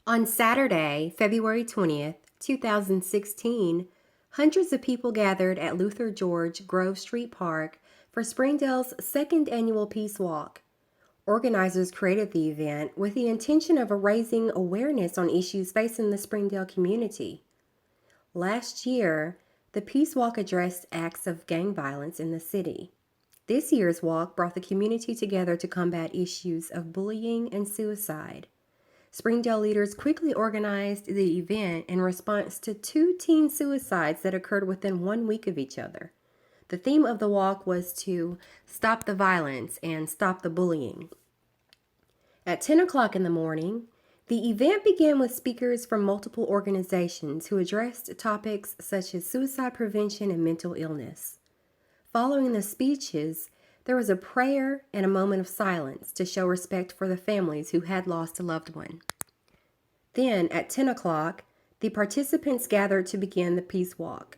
On Saturday, February 20th, 2016, hundreds of people gathered at Luther George Grove Street Park for Springdale's second annual Peace Walk. Organizers created the event with the intention of raising awareness on issues facing the Springdale community. Last year, the Peace Walk addressed acts of gang violence in the city. This year's walk brought the community together to combat issues of bullying and suicide. Springdale leaders quickly organized the event in response to 2 teen suicides that occurred within 1 week of each other. The theme of the walk was to stop the violence and stop the bullying. At 10 o'clock in the morning, the event began with speakers from multiple organizations who addressed topics such as suicide prevention and mental illness. Following the speeches, there was a prayer and a moment of silence to show respect for the families who had lost a loved one. Then, at 10 o'clock, the participants gathered to begin the Peace Walk.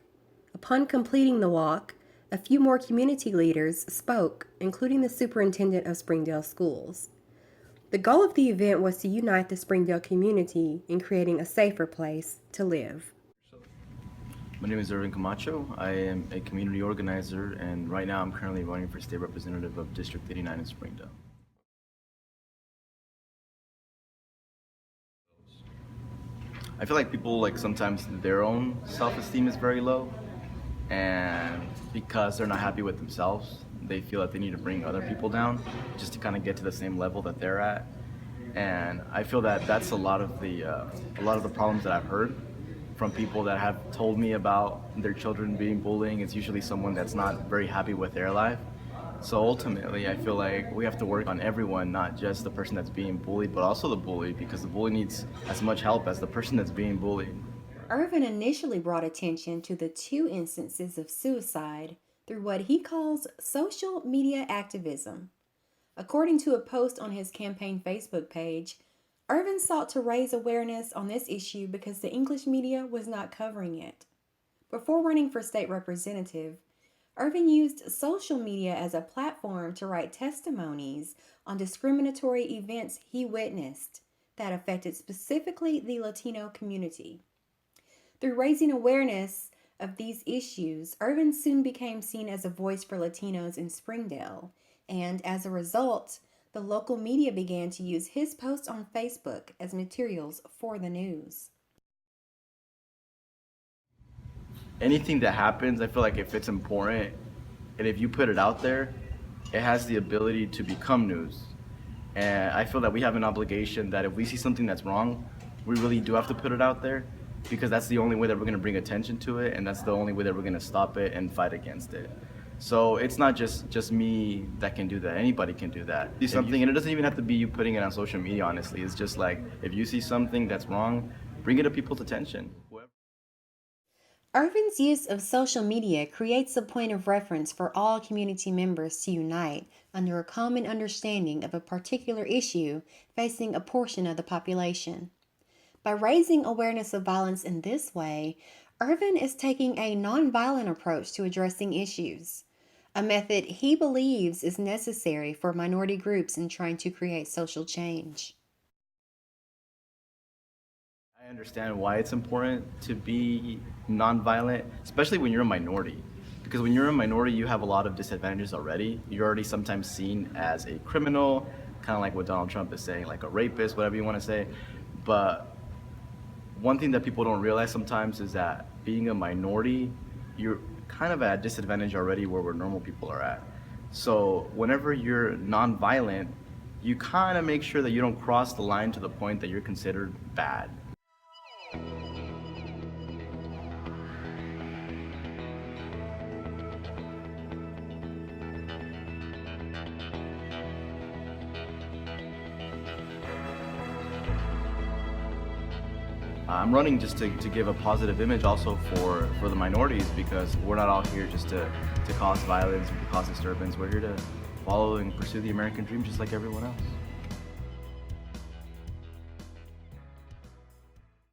Upon completing the walk, a few more community leaders spoke, including the superintendent of Springdale Schools. The goal of the event was to unite the Springdale community in creating a safer place to live. My name is Irvin Camacho. I am a community organizer, and right now I'm currently running for state representative of District 89 in Springdale. I feel like people, sometimes their own self-esteem is very low, and because they're not happy with themselves, they feel that they need to bring other people down just to kind of get to the same level that they're at. And I feel that that's a lot of the problems that I've heard from people that have told me about their children being bullying. It's usually someone that's not very happy with their life. So ultimately, I feel like we have to work on everyone, not just the person that's being bullied, but also the bully, because the bully needs as much help as the person that's being bullied. Irvin initially brought attention to the 2 instances of suicide through what he calls social media activism. According to a post on his campaign Facebook page, Irvin sought to raise awareness on this issue because the English media was not covering it. Before running for state representative, Irvin used social media as a platform to write testimonies on discriminatory events he witnessed that affected specifically the Latino community. Through raising awareness of these issues, Irvin soon became seen as a voice for Latinos in Springdale, and as a result, the local media began to use his posts on Facebook as materials for the news. Anything that happens, I feel like if it's important and if you put it out there, it has the ability to become news. And I feel that we have an obligation that if we see something that's wrong, we really do have to put it out there, because that's the only way that we're going to bring attention to it, and that's the only way that we're going to stop it and fight against it. So it's not just me that can do that. Anybody can do that. See something, and it doesn't even have to be you putting it on social media, honestly. It's just like, if you see something that's wrong, bring it to people's attention. Irvin's use of social media creates a point of reference for all community members to unite under a common understanding of a particular issue facing a portion of the population. By raising awareness of violence in this way, Irvin is taking a nonviolent approach to addressing issues, a method he believes is necessary for minority groups in trying to create social change. I understand why it's important to be nonviolent, especially when you're a minority. Because when you're a minority, you have a lot of disadvantages already. You're already sometimes seen as a criminal, kind of like what Donald Trump is saying, like a rapist, whatever you want to say. But one thing that people don't realize sometimes is that being a minority, you're kind of at a disadvantage already where normal people are at. So whenever you're nonviolent, you kind of make sure that you don't cross the line to the point that you're considered bad. I'm running just to give a positive image also for the minorities, because we're not all here just to cause violence or to cause disturbance. We're here to follow and pursue the American dream just like everyone else.